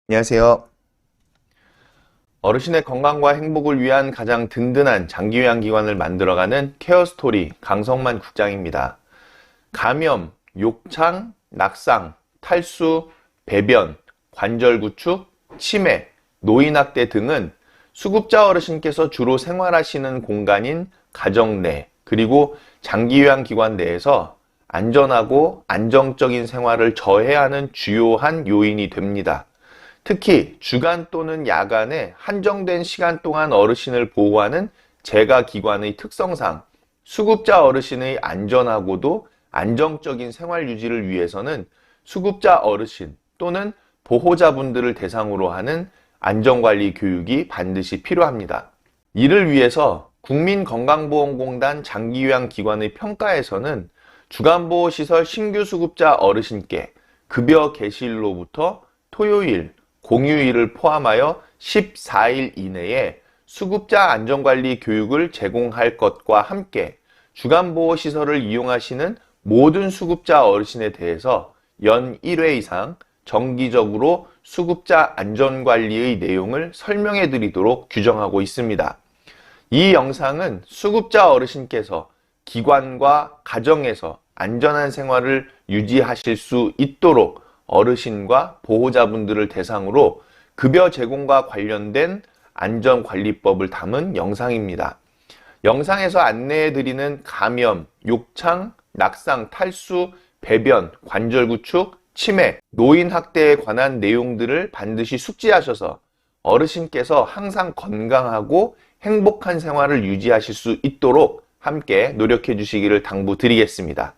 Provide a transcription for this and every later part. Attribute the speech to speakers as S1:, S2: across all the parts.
S1: 안녕하세요. 어르신의 건강과 행복을 위한 가장 든든한 장기요양기관을 만들어가는 케어스토리 강성만 국장입니다. 감염, 욕창, 낙상, 탈수, 배변, 관절 구축, 치매, 노인학대 등은 수급자 어르신께서 주로 생활하시는 공간인 가정 내 그리고 장기요양기관 내에서 안전하고 안정적인 생활을 저해하는 주요한 요인이 됩니다. 특히 주간 또는 야간에 한정된 시간 동안 어르신을 보호하는 재가기관의 특성상 수급자 어르신의 안전하고도 안정적인 생활 유지를 위해서는 수급자 어르신 또는 보호자분들을 대상으로 하는 안전관리 교육이 반드시 필요합니다. 이를 위해서 국민건강보험공단 장기요양기관의 평가에서는 주간보호시설 신규 수급자 어르신께 급여 개시일로부터 토요일, 공휴일을 포함하여 14일 이내에 수급자 안전관리 교육을 제공할 것과 함께 주간보호시설을 이용하시는 모든 수급자 어르신에 대해서 연 1회 이상 정기적으로 수급자 안전관리의 내용을 설명해 드리도록 규정하고 있습니다. 이 영상은 수급자 어르신께서 기관과 가정에서 안전한 생활을 유지하실 수 있도록 어르신과 보호자분들을 대상으로 급여 제공과 관련된 안전관리법을 담은 영상입니다. 영상에서 안내해드리는 감염, 욕창, 낙상, 탈수, 배변, 관절 구축, 치매, 노인 학대에 관한 내용들을 반드시 숙지하셔서 어르신께서 항상 건강하고 행복한 생활을 유지하실 수 있도록 함께 노력해 주시기를 당부드리겠습니다.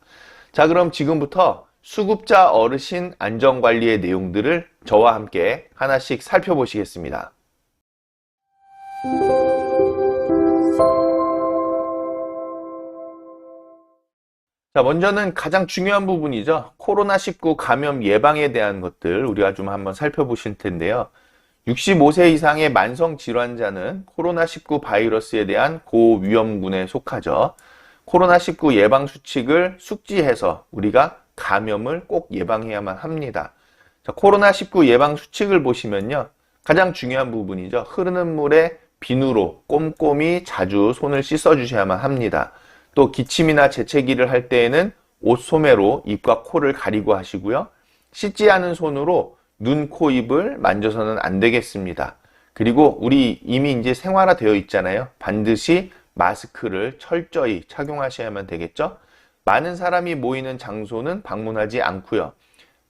S1: 자, 그럼 지금부터 수급자 어르신 안전관리의 내용들을 저와 함께 하나씩 살펴보시겠습니다. 자, 먼저는 가장 중요한 부분이죠. 코로나19 감염 예방에 대한 것들 우리가 좀 한번 살펴보실 텐데요. 65세 이상의 만성 질환자는 코로나19 바이러스에 대한 고위험군에 속하죠. 코로나19 예방 수칙을 숙지해서 우리가 감염을 꼭 예방해야만 합니다. 자, 코로나19 예방 수칙을 보시면요. 가장 중요한 부분이죠. 흐르는 물에 비누로 꼼꼼히 자주 손을 씻어 주셔야만 합니다. 또 기침이나 재채기를 할 때에는 옷 소매로 입과 코를 가리고 하시고요. 씻지 않은 손으로 눈, 코, 입을 만져서는 안 되겠습니다. 그리고 우리 이미 이제 생활화되어 있잖아요. 반드시 마스크를 철저히 착용하셔야만 되겠죠. 많은 사람이 모이는 장소는 방문하지 않고요.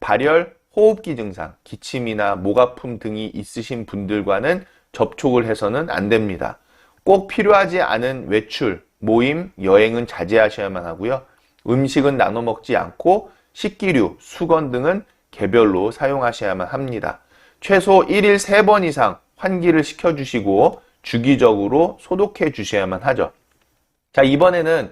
S1: 발열, 호흡기 증상, 기침이나 목 아픔 등이 있으신 분들과는 접촉을 해서는 안 됩니다. 꼭 필요하지 않은 외출, 모임, 여행은 자제하셔야만 하고요. 음식은 나눠 먹지 않고 식기류, 수건 등은 개별로 사용하셔야만 합니다. 최소 1일 3번 이상 환기를 시켜주시고 주기적으로 소독해 주셔야만 하죠. 자, 이번에는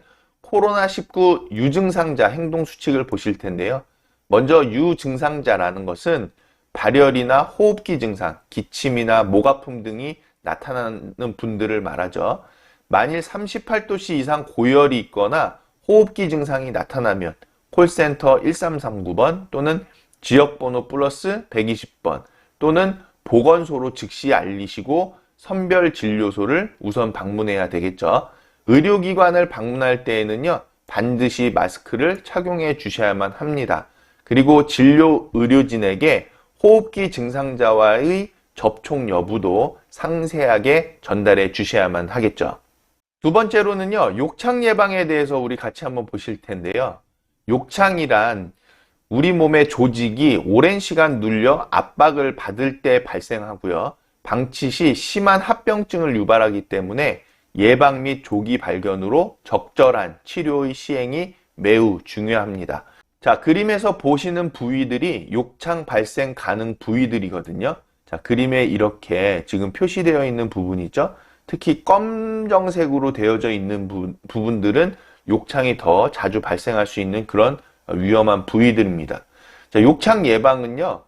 S1: 코로나19 유증상자 행동 수칙을 보실 텐데요. 먼저 유증상자라는 것은 발열이나 호흡기 증상, 기침이나 목 아픔 등이 나타나는 분들을 말하죠. 만일 38도씨 이상 고열이 있거나 호흡기 증상이 나타나면 콜센터 1339번 또는 지역번호 플러스 120번 또는 보건소로 즉시 알리시고 선별진료소를 우선 방문해야 되겠죠. 의료기관을 방문할 때에는요, 반드시 마스크를 착용해 주셔야만 합니다. 그리고 진료 의료진에게 호흡기 증상자와의 접촉 여부도 상세하게 전달해 주셔야만 하겠죠. 두 번째로는요, 욕창 예방에 대해서 우리 같이 한번 보실 텐데요. 욕창이란 우리 몸의 조직이 오랜 시간 눌려 압박을 받을 때 발생하고요. 방치 시 심한 합병증을 유발하기 때문에 예방 및 조기 발견으로 적절한 치료의 시행이 매우 중요합니다. 자, 그림에서 보시는 부위들이 욕창 발생 가능 부위들이거든요. 자, 그림에 이렇게 지금 표시되어 있는 부분이죠. 특히 검정색으로 되어져 있는 부분들은 욕창이 더 자주 발생할 수 있는 그런 위험한 부위들입니다. 자, 욕창 예방은요,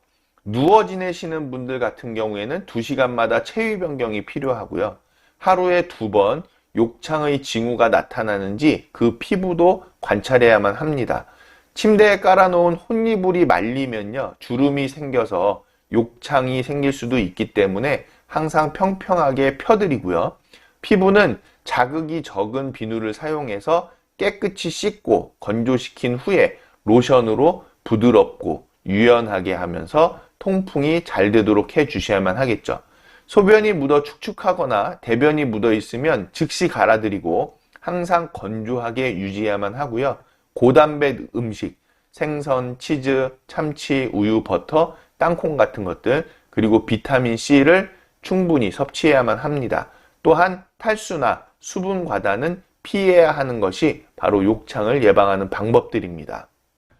S1: 누워 지내시는 분들 같은 경우에는 2시간마다 체위 변경이 필요하고요. 하루에 2번 욕창의 징후가 나타나는지 그 피부도 관찰해야만 합니다. 침대에 깔아놓은 혼이불이 말리면요, 주름이 생겨서 욕창이 생길 수도 있기 때문에 항상 평평하게 펴드리고요. 피부는 자극이 적은 비누를 사용해서 깨끗이 씻고 건조시킨 후에 로션으로 부드럽고 유연하게 하면서 통풍이 잘 되도록 해주셔야만 하겠죠. 소변이 묻어 축축하거나 대변이 묻어 있으면 즉시 갈아드리고 항상 건조하게 유지해야만 하고요. 고단백 음식, 생선, 치즈, 참치, 우유, 버터, 땅콩 같은 것들, 그리고 비타민C를 충분히 섭취해야만 합니다. 또한 탈수나 수분 과다는 피해야 하는 것이 바로 욕창을 예방하는 방법들입니다.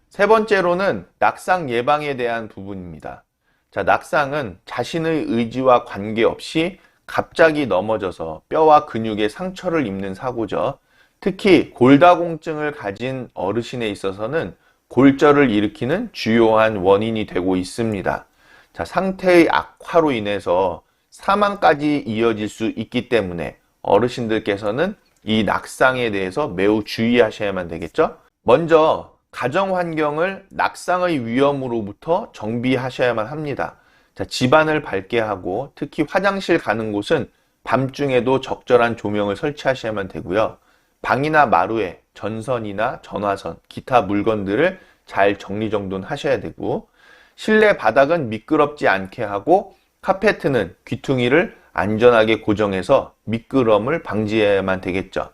S1: 세 번째로는 낙상 예방에 대한 부분입니다. 자, 낙상은 자신의 의지와 관계없이 갑자기 넘어져서 뼈와 근육에 상처를 입는 사고죠. 특히 골다공증을 가진 어르신에 있어서는 골절을 일으키는 주요한 원인이 되고 있습니다. 자, 상태의 악화로 인해서 사망까지 이어질 수 있기 때문에 어르신들께서는 이 낙상에 대해서 매우 주의하셔야만 되겠죠. 먼저 가정 환경을 낙상의 위험으로부터 정비하셔야만 합니다. 자, 집안을 밝게 하고 특히 화장실 가는 곳은 밤중에도 적절한 조명을 설치하셔야만 되고요. 방이나 마루에 전선이나 전화선, 기타 물건들을 잘 정리정돈하셔야 되고, 실내 바닥은 미끄럽지 않게 하고 카페트는 귀퉁이를 안전하게 고정해서 미끄럼을 방지해야만 되겠죠.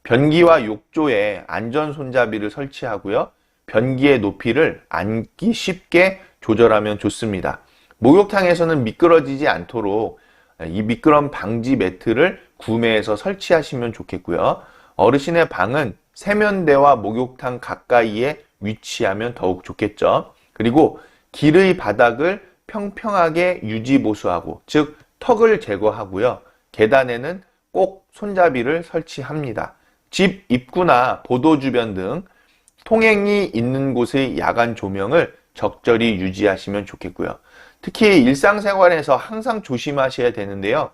S1: 변기와 욕조에 안전 손잡이를 설치하고요. 변기의 높이를 앉기 쉽게 조절하면 좋습니다. 목욕탕에서는 미끄러지지 않도록 이 미끄럼 방지 매트를 구매해서 설치하시면 좋겠고요. 어르신의 방은 세면대와 목욕탕 가까이에 위치하면 더욱 좋겠죠. 그리고 길의 바닥을 평평하게 유지보수하고, 즉 턱을 제거하고요. 계단에는 꼭 손잡이를 설치합니다. 집 입구나 보도 주변 등 통행이 있는 곳의 야간 조명을 적절히 유지하시면 좋겠고요. 특히 일상생활에서 항상 조심하셔야 되는데요.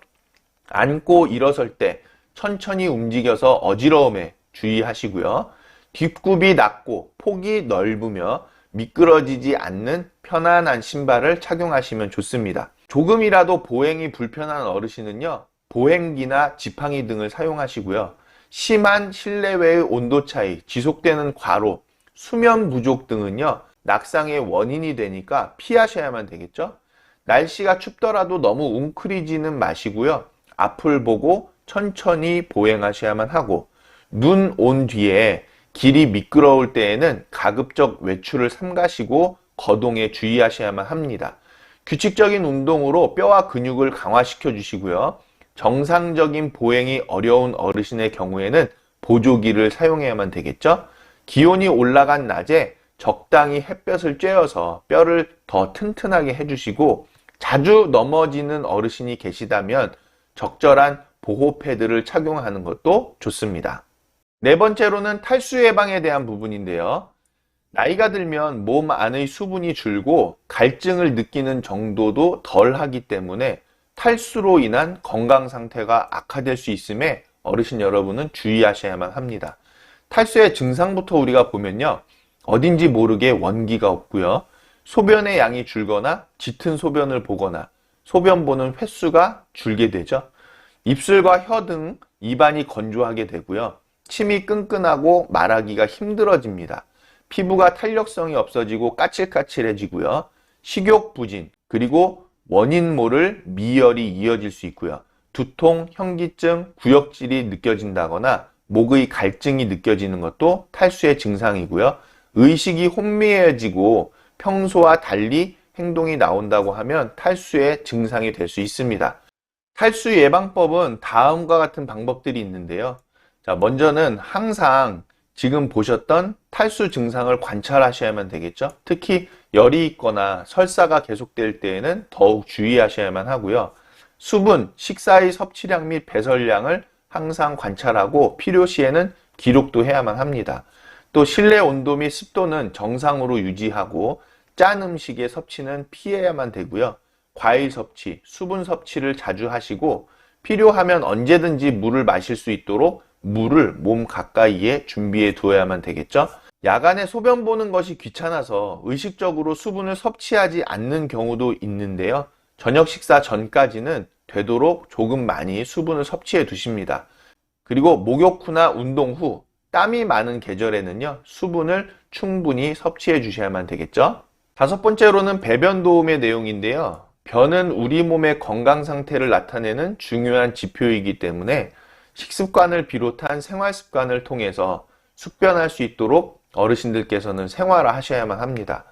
S1: 앉고 일어설 때 천천히 움직여서 어지러움에 주의하시고요. 뒷굽이 낮고 폭이 넓으며 미끄러지지 않는 편안한 신발을 착용하시면 좋습니다. 조금이라도 보행이 불편한 어르신은요, 보행기나 지팡이 등을 사용하시고요. 심한 실내외의 온도 차이, 지속되는 과로, 수면 부족 등은요, 낙상의 원인이 되니까 피하셔야만 되겠죠. 날씨가 춥더라도 너무 웅크리지는 마시고요. 앞을 보고 천천히 보행하셔야만 하고, 눈 온 뒤에 길이 미끄러울 때에는 가급적 외출을 삼가시고 거동에 주의하셔야만 합니다. 규칙적인 운동으로 뼈와 근육을 강화시켜 주시고요. 정상적인 보행이 어려운 어르신의 경우에는 보조기를 사용해야만 되겠죠. 기온이 올라간 낮에 적당히 햇볕을 쬐어서 뼈를 더 튼튼하게 해주시고, 자주 넘어지는 어르신이 계시다면 적절한 보호 패드를 착용하는 것도 좋습니다. 네 번째로는 탈수 예방에 대한 부분인데요. 나이가 들면 몸 안의 수분이 줄고 갈증을 느끼는 정도도 덜 하기 때문에 탈수로 인한 건강 상태가 악화될 수 있음에 어르신 여러분은 주의하셔야만 합니다. 탈수의 증상부터 우리가 보면요. 어딘지 모르게 원기가 없고요. 소변의 양이 줄거나 짙은 소변을 보거나 소변 보는 횟수가 줄게 되죠. 입술과 혀 등 입안이 건조하게 되고요. 침이 끈끈하고 말하기가 힘들어집니다. 피부가 탄력성이 없어지고 까칠까칠해지고요. 식욕 부진, 그리고 원인 모를 미열이 이어질 수 있고요. 두통, 현기증, 구역질이 느껴진다거나 목의 갈증이 느껴지는 것도 탈수의 증상이고요. 의식이 혼미해지고 평소와 달리 행동이 나온다고 하면 탈수의 증상이 될 수 있습니다. 탈수 예방법은 다음과 같은 방법들이 있는데요. 자, 먼저는 항상 지금 보셨던 탈수 증상을 관찰하셔야만 되겠죠. 특히 열이 있거나 설사가 계속될 때에는 더욱 주의하셔야만 하고요. 수분, 식사의 섭취량 및 배설량을 항상 관찰하고 필요시에는 기록도 해야만 합니다. 또 실내 온도 및 습도는 정상으로 유지하고 짠 음식의 섭취는 피해야만 되고요. 과일 섭취, 수분 섭취를 자주 하시고 필요하면 언제든지 물을 마실 수 있도록 물을 몸 가까이에 준비해 두어야만 되겠죠. 야간에 소변 보는 것이 귀찮아서 의식적으로 수분을 섭취하지 않는 경우도 있는데요. 저녁 식사 전까지는 되도록 조금 많이 수분을 섭취해 두십니다. 그리고 목욕 후나 운동 후 땀이 많은 계절에는요, 수분을 충분히 섭취해 주셔야만 되겠죠. 다섯 번째로는 배변 도움의 내용인데요. 변은 우리 몸의 건강 상태를 나타내는 중요한 지표이기 때문에 식습관을 비롯한 생활 습관을 통해서 숙변할 수 있도록 어르신들께서는 생활화하셔야만 합니다.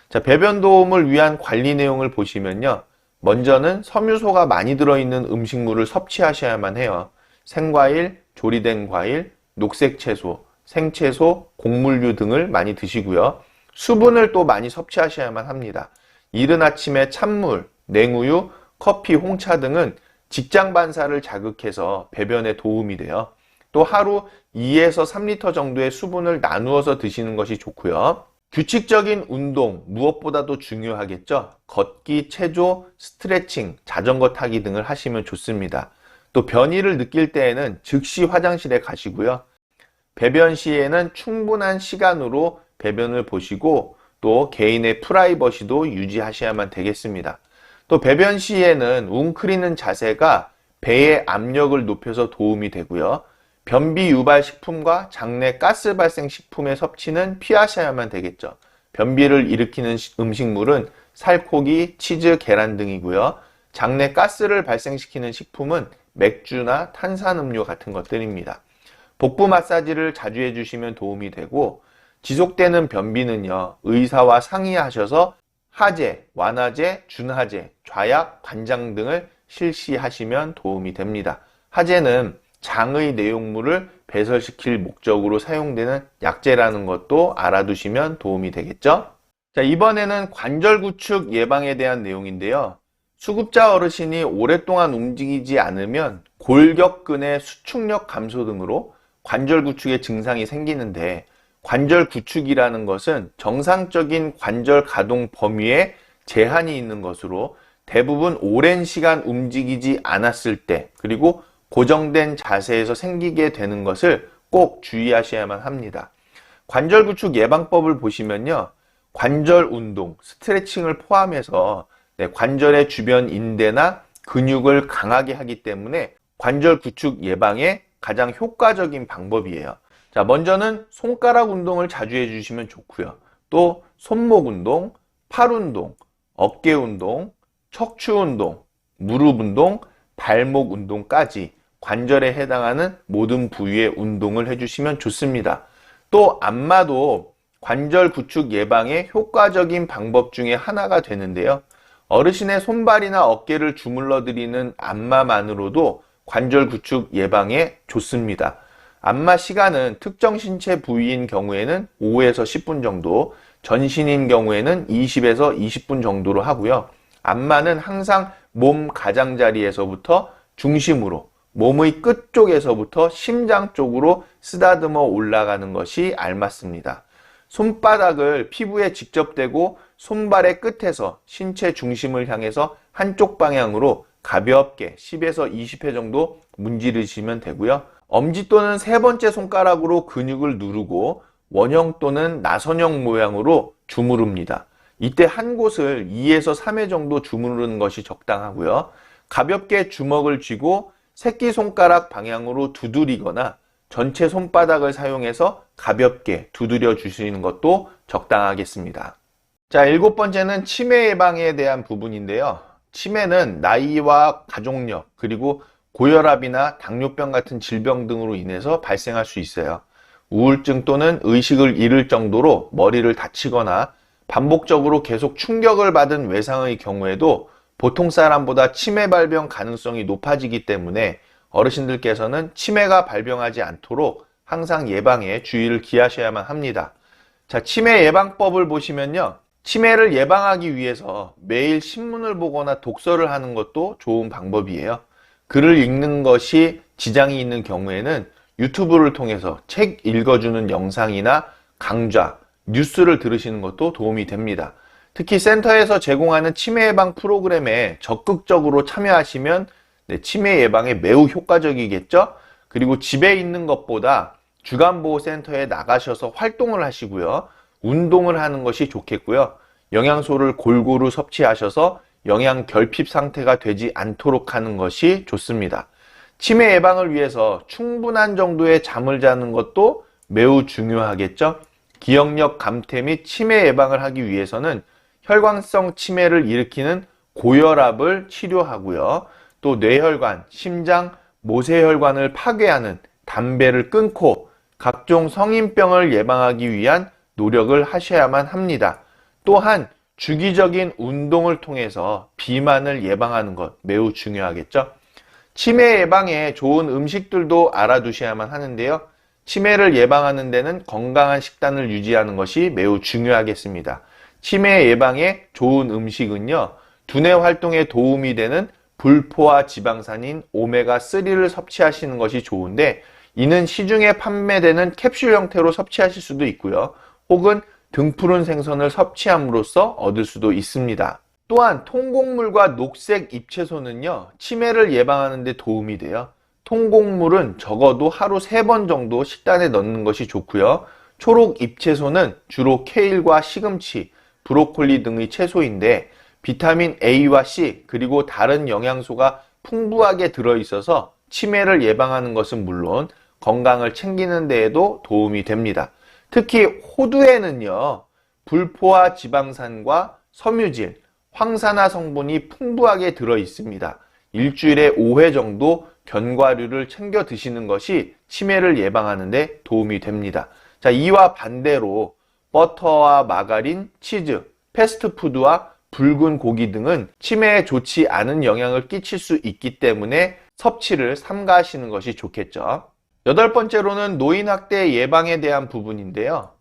S1: 자, 배변 도움을 위한 관리 내용을 보시면요. 먼저는 섬유소가 많이 들어있는 음식물을 섭취하셔야만 해요. 생과일, 조리된 과일, 녹색 채소, 생채소, 곡물류 등을 많이 드시고요. 수분을 또 많이 섭취하셔야만 합니다. 이른 아침에 찬물, 냉우유, 커피, 홍차 등은 직장 반사를 자극해서 배변에 도움이 돼요. 또 하루 2에서 3리터 정도의 수분을 나누어서 드시는 것이 좋고요. 규칙적인 운동, 무엇보다도 중요하겠죠. 걷기, 체조, 스트레칭, 자전거 타기 등을 하시면 좋습니다. 또 변이를 느낄 때에는 즉시 화장실에 가시고요. 배변 시에는 충분한 시간으로 배변을 보시고 또 개인의 프라이버시도 유지하셔야만 되겠습니다. 또 배변 시에는 웅크리는 자세가 배의 압력을 높여서 도움이 되고요. 변비 유발 식품과 장내 가스 발생 식품의 섭취는 피하셔야만 되겠죠. 변비를 일으키는 음식물은 살코기, 치즈, 계란 등이고요. 장내 가스를 발생시키는 식품은 맥주나 탄산음료 같은 것들입니다. 복부 마사지를 자주 해주시면 도움이 되고, 지속되는 변비는요, 의사와 상의하셔서 하제, 완화제, 준하제, 좌약, 관장 등을 실시하시면 도움이 됩니다. 하제는 장의 내용물을 배설시킬 목적으로 사용되는 약재라는 것도 알아두시면 도움이 되겠죠? 자, 이번에는 관절 구축 예방에 대한 내용인데요. 수급자 어르신이 오랫동안 움직이지 않으면 골격근의 수축력 감소 등으로 관절 구축의 증상이 생기는데, 관절 구축이라는 것은 정상적인 관절 가동 범위에 제한이 있는 것으로 대부분 오랜 시간 움직이지 않았을 때, 그리고 고정된 자세에서 생기게 되는 것을 꼭 주의하셔야만 합니다. 관절 구축 예방법을 보시면요, 관절 운동, 스트레칭을 포함해서 관절의 주변 인대나 근육을 강하게 하기 때문에 관절 구축 예방에 가장 효과적인 방법이에요. 자, 먼저는 손가락 운동을 자주 해주시면 좋고요. 또 손목 운동, 팔 운동, 어깨 운동, 척추 운동, 무릎 운동, 발목 운동까지 관절에 해당하는 모든 부위의 운동을 해주시면 좋습니다. 또 안마도 관절 구축 예방에 효과적인 방법 중에 하나가 되는데요. 어르신의 손발이나 어깨를 주물러 드리는 안마만으로도 관절 구축 예방에 좋습니다. 안마 시간은 특정 신체 부위인 경우에는 5에서 10분 정도, 전신인 경우에는 20에서 20분 정도로 하고요. 안마는 항상 몸 가장자리에서부터 중심으로, 몸의 끝쪽에서부터 심장 쪽으로 쓰다듬어 올라가는 것이 알맞습니다. 손바닥을 피부에 직접 대고 손발의 끝에서 신체 중심을 향해서 한쪽 방향으로 가볍게 10에서 20회 정도 문지르시면 되고요. 엄지 또는 세 번째 손가락으로 근육을 누르고 원형 또는 나선형 모양으로 주무릅니다. 이때 한 곳을 2에서 3회 정도 주무르는 것이 적당하고요. 가볍게 주먹을 쥐고 새끼손가락 방향으로 두드리거나 전체 손바닥을 사용해서 가볍게 두드려 주시는 것도 적당하겠습니다. 자, 일곱 번째는 치매 예방에 대한 부분인데요. 치매는 나이와 가족력, 그리고 고혈압이나 당뇨병 같은 질병 등으로 인해서 발생할 수 있어요. 우울증 또는 의식을 잃을 정도로 머리를 다치거나 반복적으로 계속 충격을 받은 외상의 경우에도 보통 사람보다 치매 발병 가능성이 높아지기 때문에 어르신들께서는 치매가 발병하지 않도록 항상 예방에 주의를 기하셔야만 합니다. 자, 치매 예방법을 보시면요. 치매를 예방하기 위해서 매일 신문을 보거나 독서를 하는 것도 좋은 방법이에요. 글을 읽는 것이 지장이 있는 경우에는 유튜브를 통해서 책 읽어주는 영상이나 강좌, 뉴스를 들으시는 것도 도움이 됩니다. 특히 센터에서 제공하는 치매 예방 프로그램에 적극적으로 참여하시면 치매 예방에 매우 효과적이겠죠? 그리고 집에 있는 것보다 주간보호센터에 나가셔서 활동을 하시고요. 운동을 하는 것이 좋겠고요. 영양소를 골고루 섭취하셔서 영양 결핍 상태가 되지 않도록 하는 것이 좋습니다. 치매 예방을 위해서 충분한 정도의 잠을 자는 것도 매우 중요하겠죠. 기억력 감퇴 및 치매 예방을 하기 위해서는 혈관성 치매를 일으키는 고혈압을 치료하고요. 또 뇌혈관, 심장, 모세혈관을 파괴하는 담배를 끊고 각종 성인병을 예방하기 위한 노력을 하셔야만 합니다. 또한 주기적인 운동을 통해서 비만을 예방하는 것 매우 중요하겠죠. 치매 예방에 좋은 음식들도 알아두셔야만 하는데요. 치매를 예방하는 데는 건강한 식단을 유지하는 것이 매우 중요하겠습니다. 치매 예방에 좋은 음식은요, 두뇌 활동에 도움이 되는 불포화 지방산인 오메가3를 섭취하시는 것이 좋은데, 이는 시중에 판매되는 캡슐 형태로 섭취하실 수도 있고요. 혹은 등푸른 생선을 섭취함으로써 얻을 수도 있습니다. 또한 통곡물과 녹색 잎채소는요, 치매를 예방하는 데 도움이 돼요. 통곡물은 적어도 하루 3번 정도 식단에 넣는 것이 좋고요. 초록 잎채소는 주로 케일과 시금치, 브로콜리 등의 채소인데 비타민 A와 C 그리고 다른 영양소가 풍부하게 들어있어서 치매를 예방하는 것은 물론 건강을 챙기는 데에도 도움이 됩니다. 특히 호두에는요, 불포화 지방산과 섬유질, 황산화 성분이 풍부하게 들어 있습니다. 일주일에 5회 정도 견과류를 챙겨 드시는 것이 치매를 예방하는 데 도움이 됩니다. 자, 이와 반대로 버터와 마가린, 치즈, 패스트푸드와 붉은 고기 등은 치매에 좋지 않은 영향을 끼칠 수 있기 때문에 섭취를 삼가하시는 것이 좋겠죠. 8번째로는 노인학대 예방에 대한 부분인데요.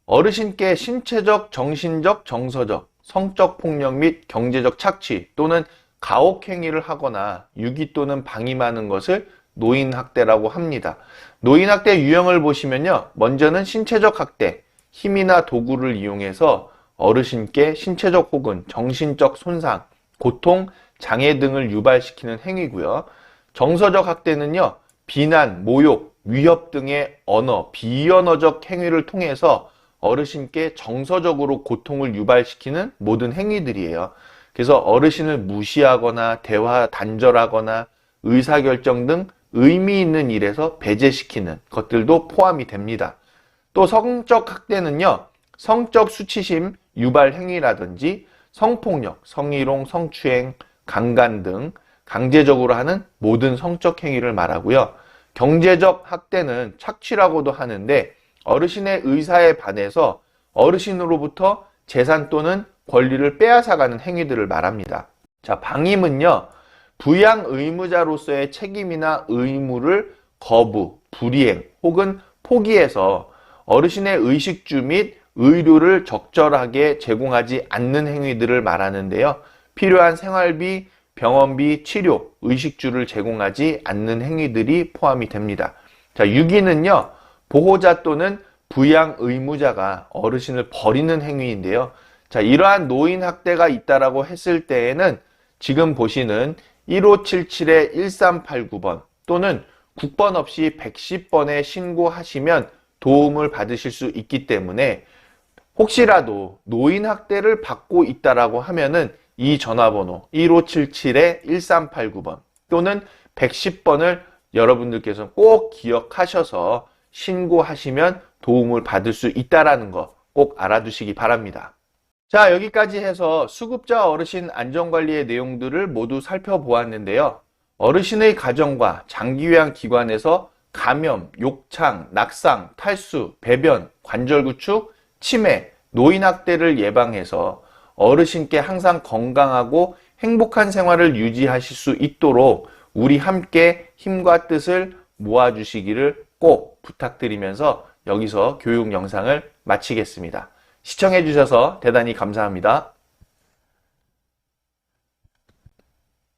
S1: 어르신께 신체적, 정신적, 정서적, 성적 폭력 및 경제적 착취 또는 가혹행위를 하거나 유기 또는 방임하는 것을 노인학대라고 합니다. 노인학대 유형을 보시면요. 먼저는 신체적 학대, 힘이나 도구를 이용해서 어르신께 신체적 혹은 정신적 손상, 고통, 장애 등을 유발시키는 행위고요. 정서적 학대는요. 비난, 모욕, 위협 등의 언어, 비언어적 행위를 통해서 어르신께 정서적으로 고통을 유발시키는 모든 행위들이에요. 그래서 어르신을 무시하거나 대화 단절하거나 의사결정 등 의미 있는 일에서 배제시키는 것들도 포함이 됩니다. 또 성적 학대는요, 성적 수치심 유발 행위라든지 성폭력, 성희롱, 성추행, 강간 등 강제적으로 하는 모든 성적 행위를 말하고요. 경제적 학대는 착취라고도 하는데 어르신의 의사에 반해서 어르신으로부터 재산 또는 권리를 빼앗아가는 행위들을 말합니다. 자, 방임은요, 부양 의무자로서의 책임이나 의무를 거부, 불이행 혹은 포기해서 어르신의 의식주 및 의료를 적절하게 제공하지 않는 행위들을 말하는데요. 필요한 생활비, 병원비, 치료, 의식주를 제공하지 않는 행위들이 포함이 됩니다. 자, 유기는요, 보호자 또는 부양 의무자가 어르신을 버리는 행위인데요. 자, 이러한 노인 학대가 있다라고 했을 때에는 지금 보시는 1577-1389번 또는 국번 없이 110번에 신고하시면 도움을 받으실 수 있기 때문에 혹시라도 노인 학대를 받고 있다라고 하면은 이 전화번호 1577-1389번 또는 110번을 여러분들께서 꼭 기억하셔서 신고하시면 도움을 받을 수 있다라는 거 꼭 알아두시기 바랍니다. 자, 여기까지 해서 수급자 어르신 안전관리의 내용들을 모두 살펴보았는데요. 어르신의 가정과 장기요양 기관에서 감염, 욕창, 낙상, 탈수, 배변, 관절구축, 치매, 노인학대를 예방해서 어르신께 항상 건강하고 행복한 생활을 유지하실 수 있도록 우리 함께 힘과 뜻을 모아주시기를 꼭 부탁드리면서 여기서 교육 영상을 마치겠습니다. 시청해 주셔서 대단히 감사합니다.